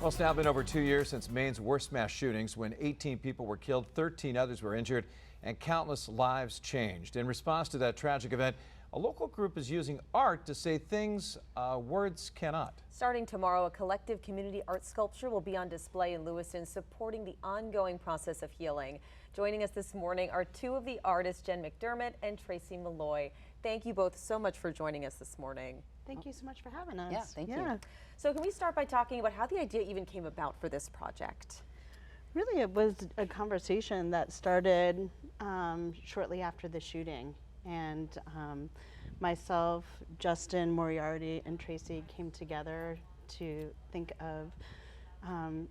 Well, it's now been over 2 years since Maine's worst mass shootings, when 18 people were killed, 13 others were injured, and countless lives changed. In response to that tragic event, a local group is using art to say things words cannot. Starting tomorrow, a collective community art sculpture will be on display in Lewiston, supporting the ongoing process of healing. Joining us this morning are two of the artists, Jen McDermott and Tracy Malloy. Thank you both so much for joining us this morning. Thank you so much for having us. Yeah, thank you. So can we start by talking about how the idea even came about for this project? Really, it was a conversation that started shortly after the shooting. And myself, Justin, Moriarty, and Tracy came together to think of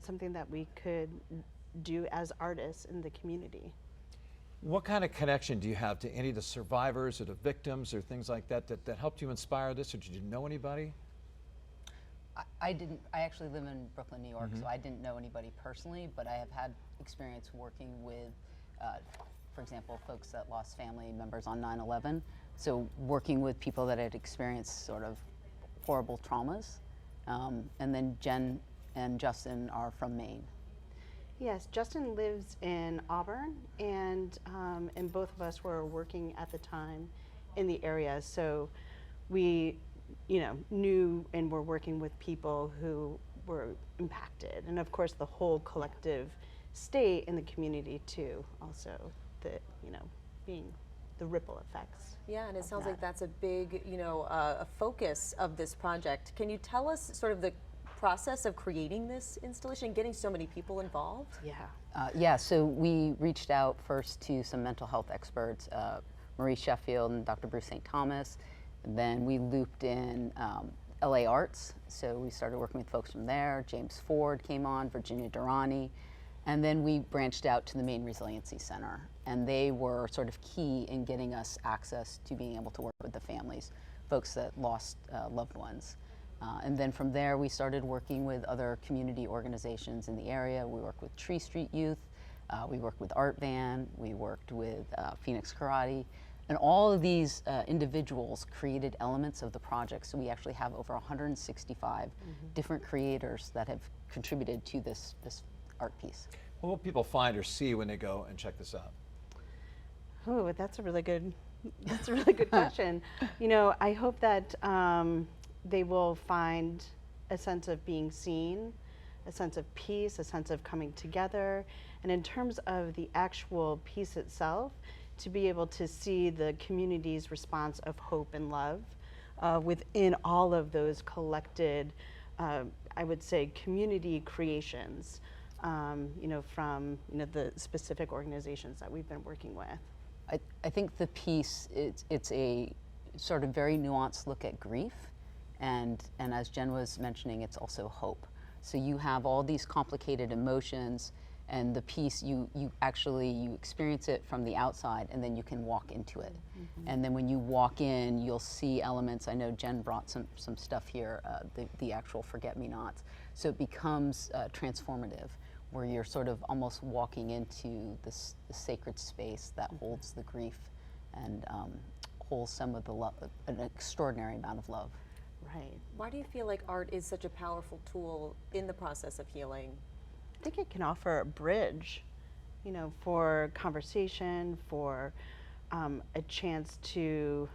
something that we could do as artists in the community. What kind of connection do you have to any of the survivors or the victims or things like that that helped you inspire this, or did you know anybody? I didn't. I actually live in Brooklyn, New York, so I didn't know anybody personally, but I have had experience working with, for example, folks that lost family members on 9/11. So working with people that had experienced sort of horrible traumas. And then Jen and Justin are from Maine. Yes, Justin lives in Auburn, and both of us were working at the time in the area. So we, knew and were working with people who were impacted, and of course the whole collective state and the community too. Also, being the ripple effects. Yeah, and it sounds like that's a big, a focus of this project. Can you tell us sort of the process of creating this installation, getting so many people involved? Yeah, so we reached out first to some mental health experts, Marie Sheffield and Dr. Bruce St. Thomas. Then we looped in LA Arts, so we started working with folks from there. James Ford came on, Virginia Durrani, and then we branched out to the Maine Resiliency Center, and they were sort of key in getting us access to being able to work with the families, folks that lost loved ones. And then from there, we started working with other community organizations in the area. We worked with Tree Street Youth, we worked with Art Van, we worked with Phoenix Karate, and all of these individuals created elements of the project. So we actually have over 165 different creators that have contributed to this art piece. What will people find or see when they go and check this out? Oh, that's a really good question. I hope that they will find a sense of being seen, a sense of peace, a sense of coming together. And in terms of the actual piece itself, to be able to see the community's response of hope and love within all of those collected, I would say, community creations, from the specific organizations that we've been working with. I think the piece, it's a sort of very nuanced look at grief. And as Jen was mentioning, it's also hope. So you have all these complicated emotions, and the piece, you experience it from the outside, and then you can walk into it. And then when you walk in, you'll see elements. I know Jen brought some stuff here, the actual forget-me-nots. So it becomes transformative, where you're sort of almost walking into the sacred space that holds the grief and holds some of the love, an extraordinary amount of love. Right. Why do you feel like art is such a powerful tool in the process of healing? I think it can offer a bridge, for conversation, for a chance to,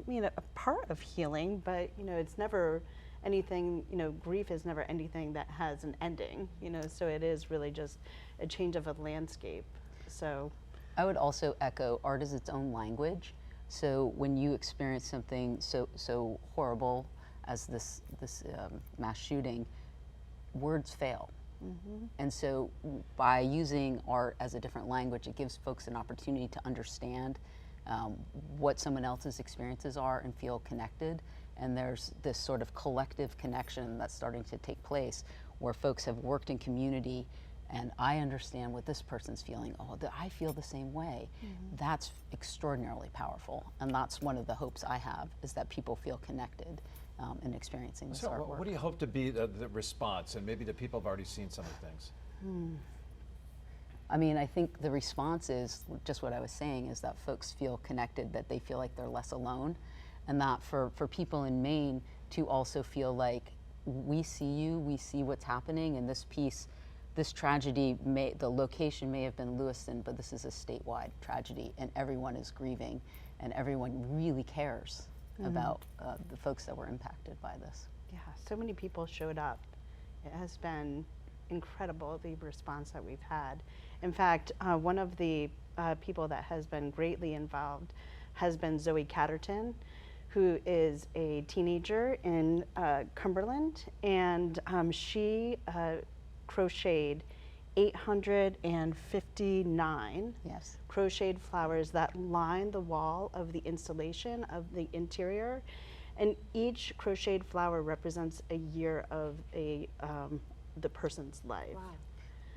a part of healing, but, it's never anything, grief is never anything that has an ending, so it is really just a change of a landscape. So I would also echo, art is its own language. So when you experience something so horrible as this mass shooting, words fail. And so by using art as a different language, it gives folks an opportunity to understand what someone else's experiences are and feel connected. And there's this sort of collective connection that's starting to take place, where folks have worked in community, and I understand what this person's feeling. Oh, I feel the same way. That's extraordinarily powerful, and that's one of the hopes I have, is that people feel connected in experiencing this artwork. What do you hope to be the response, and maybe the people have already seen some of the things? I mean, I think the response is just what I was saying, is that folks feel connected, that they feel like they're less alone, and that for people in Maine to also feel like we see you, we see what's happening, and this piece, this tragedy, the location may have been Lewiston, but this is a statewide tragedy, and everyone is grieving, and everyone really cares about the folks that were impacted by this. Yeah, so many people showed up. It has been incredible, the response that we've had. In fact, one of the people that has been greatly involved has been Zoe Catterton, who is a teenager in Cumberland, and she crocheted 859 Yes. crocheted flowers that line the wall of the installation of the interior, and each crocheted flower represents a year of the person's life. Wow.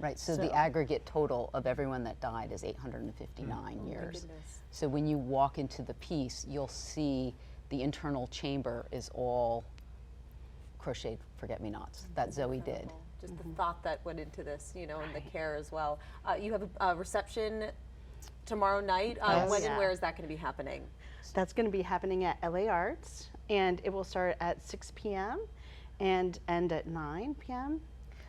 Right, so the aggregate total of everyone that died is 859 years. goodness. So when you walk into the piece, you'll see the internal chamber is all crocheted forget-me-nots that Zoe did. Incredible. Just the thought that went into this, you know, and the care as well. You have a reception tomorrow night. Yes. When and Yeah. where is that going to be happening? That's going to be happening at LA Arts, and it will start at 6 p.m. and end at 9 p.m.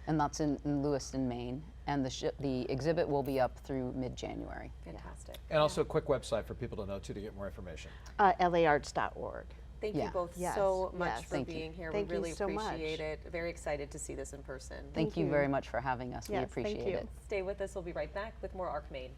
And that's in Lewiston, Maine. And the exhibit will be up through mid-January. Fantastic. And also a quick website for people to know too to get more information. LAarts.org. Thank you Yeah. both Yes, so much yes. for Thank you. being here. Thank we you really so much. appreciate it. Very excited to see this in person. Thank you you. very much for having us. We Yes, thank appreciate you. it. Stay with us. We'll be right back with more ARC Maine.